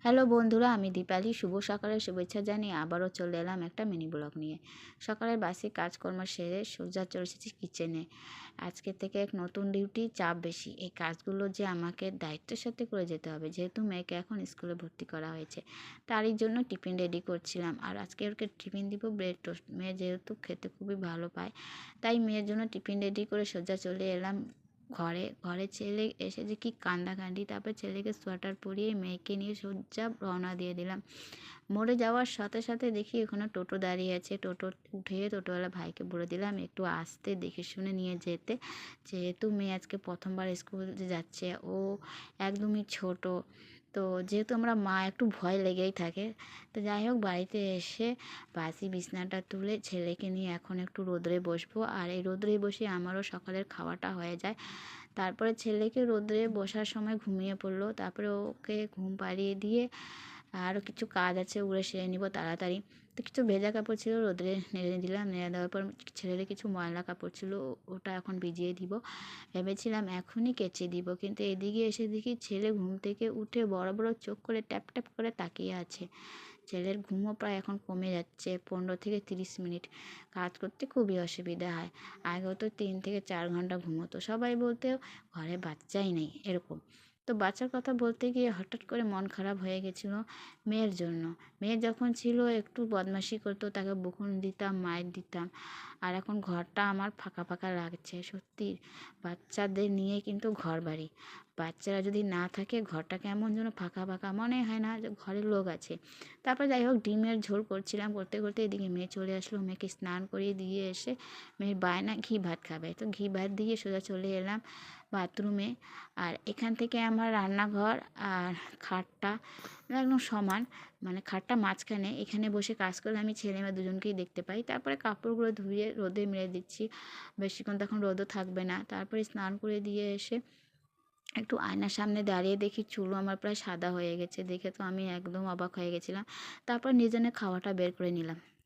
Hello বন্ধুরা, আমি দীপালি। শুভ সকালের শুভেচ্ছা জানিয়ে আবারও চলে এলাম একটা মিনি ব্লগ নিয়ে। সকালের বাসি কাজকর্ম সেরে সোজা চলে এসেছি কিচেনে। আজকে থেকে এক নতুন ডিউটি, চাপ বেশি। এই কাজগুলো যে আমাকে দায়িত্বের সাথে করে যেতে হবে, যেহেতু মেয়েকে এখন স্কুলে ভর্তি করা হয়েছে। তারই জন্য টিফিন রেডি করছিলাম। আর আজকে ওকে টিফিন দিব ব্রেড টোস্ট। মেয়ে যেহেতু খেতে খুবই ভালো পায়, তাই মেয়ের জন্য টিফিন রেডি করে সোজা চলে এলাম ঘরে ছেলে এসে যে কি কান্দাকাটি, তারপর ছেলেকে সোয়েটার পরিয়ে মেয়েকে নিয়ে সোজা রওনা দিয়ে দিলাম। মোড়ে যাওয়ার সাথে সাথে দেখি ওখানে টোটো দাঁড়িয়ে আছে। টোটো উঠে টোটোওয়ালা ভাইকে বলে দিলাম একটু আসতে, দেখে শুনে নিয়ে যেতে, যেহেতু মেয়ে আজকে প্রথমবার স্কুলে যাচ্ছে। ও একদমই ছোট, তো যেহেতু আমরা মা একটু ভয় লেগেই থাকে। তো যাই হোক, বাড়িতে এসে বাসি বিছনাটা তুলে ছেলেকে নিয়ে এখন একটু রোদ্রে বসবো। আর এই রোদ্রে বসে আমারও সকালের খাওয়াটা হয়ে যায়। তারপরে ছেলেকে রোদ্রে বসার সময় ঘুমিয়ে পড়লো। তারপরে ওকে ঘুম পাড়িয়ে দিয়ে আরও কিছু কাজ আছে, ওগুলো সেরে নিব তাড়াতাড়ি। তো কিছু ভেজা কাপড় ছিল, রোদ্রে নেড়ে দিলাম। নেড়ে দেওয়ার পর ছেলের কিছু ময়লা কাপড় ছিল, ওটা এখন ভিজিয়ে দিব। ভেবেছিলাম এখনই কেচে দিব, কিন্তু এদিকে এসে দেখি ছেলে ঘুম থেকে উঠে বড় বড় চোখ করে ট্যাপ ট্যাপ করে তাকিয়ে আছে। ছেলের ঘুমও প্রায় এখন কমে যাচ্ছে, 15 থেকে 30 মিনিট। কাজ করতে খুবই অসুবিধা হয়। আগেও তো 3 থেকে 4 ঘন্টা ঘুমোতো। সবাই বলতে ঘরে বাচ্চাই নেই এরকম। তো বাচ্চার কথা বলতে গিয়ে হঠাৎ করে মন খারাপ হয়ে গেছিলো মেয়ের জন্য। মেয়ে যখন ছিল একটু বদমাশি করতো, তাকে বকুন দিতাম, মাইর দিতাম। আর এখন ঘরটা আমার ফাঁকা ফাঁকা লাগছে। সত্যি বাচ্চাদের নিয়ে কিন্তু ঘর বাড়ি, বাচ্চারা যদি না থাকে ঘরটা কেমন যেন ফাঁকা ফাঁকা মনে হয় না যে ঘরে লোক আছে। তারপর যাই হোক, ডিমের ঝোল করছিলাম, করতে করতে এদিকে মেয়ে চলে আসলো। মেয়েকে স্নান করিয়ে দিয়ে এসে মেয়ের বায়না ঘি ভাত খাবে, তো ঘি ভাত দিয়ে সোজা চলে এলাম বাথরুমে। আর এখান থেকে আমার রান্নাঘর আর খাটটা একদম সমান, মানে খাটটা মাঝখানে। এখানে বসে কাজ করলে আমি ছেলে মেয়ে দুজনকেই দেখতে পাই। তারপরে কাপড়গুলো ধুয়ে রোদে মেলে দিচ্ছি, বেশিক্ষণ তখন রোদও থাকবে না। তারপরে স্নান করে দিয়ে এসে একটু আয়নার সামনে দাঁড়িয়ে দেখি চুলও আমার প্রায় সাদা হয়ে গেছে। দেখে তো আমি একদম অবাক হয়ে গেছিলাম। তারপর নিজের খাওয়াটা বের করে নিলাম।